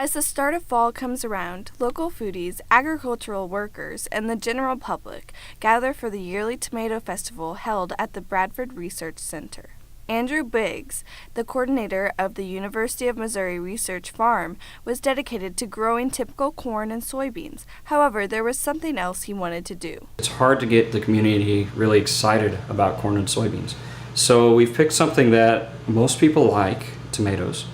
As the start of fall comes around, local foodies, agricultural workers, and the general public gather for the yearly tomato festival held at the Bradford Research Center. Andrew Biggs, the coordinator of the University of Missouri Research Farm, was dedicated to growing typical corn and soybeans. However, there was something else he wanted to do. It's hard to get the community really excited about corn and soybeans. So we've picked something that most people like, tomatoes,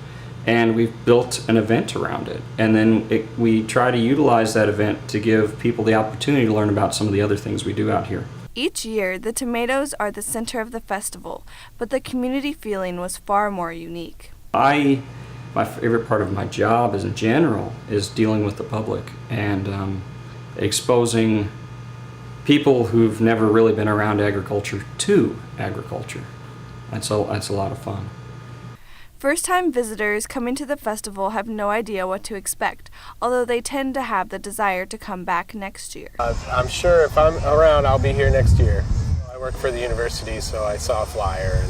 and we've built an event around it. And then we try to utilize that event to give people the opportunity to learn about some of the other things we do out here. Each year, the tomatoes are the center of the festival, but the community feeling was far more unique. My favorite part of my job in general is dealing with the public and exposing people who've never really been around agriculture to agriculture. That's a lot of fun. First-time visitors coming to the festival have no idea what to expect, although they tend to have the desire to come back next year. I'm sure if I'm around, I'll be here next year. I work for the university, so I saw a flyer,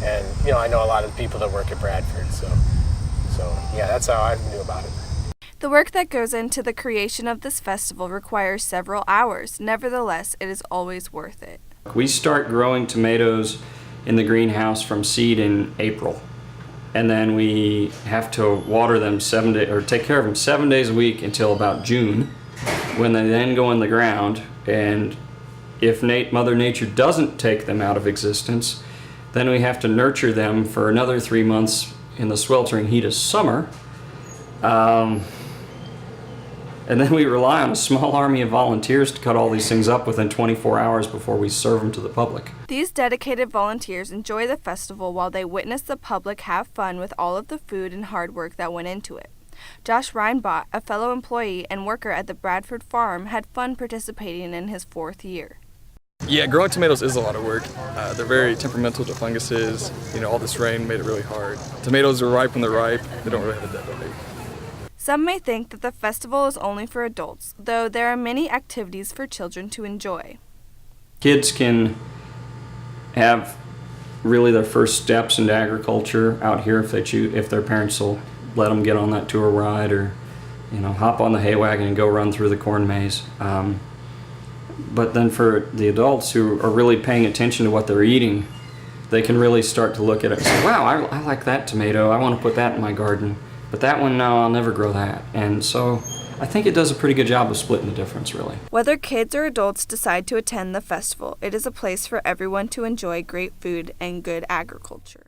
and I know a lot of the people that work at Bradford, so yeah, that's how I knew about it. The work that goes into the creation of this festival requires several hours. Nevertheless, it is always worth it. We start growing tomatoes in the greenhouse from seed in April. And then we have to water them take care of them 7 days a week until about June, when they then go in the ground. And if Mother Nature doesn't take them out of existence, then we have to nurture them for another 3 months in the sweltering heat of summer. And then we rely on a small army of volunteers to cut all these things up within 24 hours before we serve them to the public. These dedicated volunteers enjoy the festival while they witness the public have fun with all of the food and hard work that went into it. Josh Reinbott, a fellow employee and worker at the Bradford Farm, had fun participating in his 4th year. Yeah, growing tomatoes is a lot of work. They're very temperamental to funguses. All this rain made it really hard. Tomatoes are ripe when they're ripe. They don't really have a deadline. Some may think that the festival is only for adults, though there are many activities for children to enjoy. Kids can have really their first steps into agriculture out here if their parents will let them get on that tour ride, or hop on the hay wagon and go run through the corn maze. But then for the adults who are really paying attention to what they're eating, they can really start to look at it and say, wow, I like that tomato, I want to put that in my garden. But that one, no, I'll never grow that. And so I think it does a pretty good job of splitting the difference, really. Whether kids or adults decide to attend the festival, it is a place for everyone to enjoy great food and good agriculture.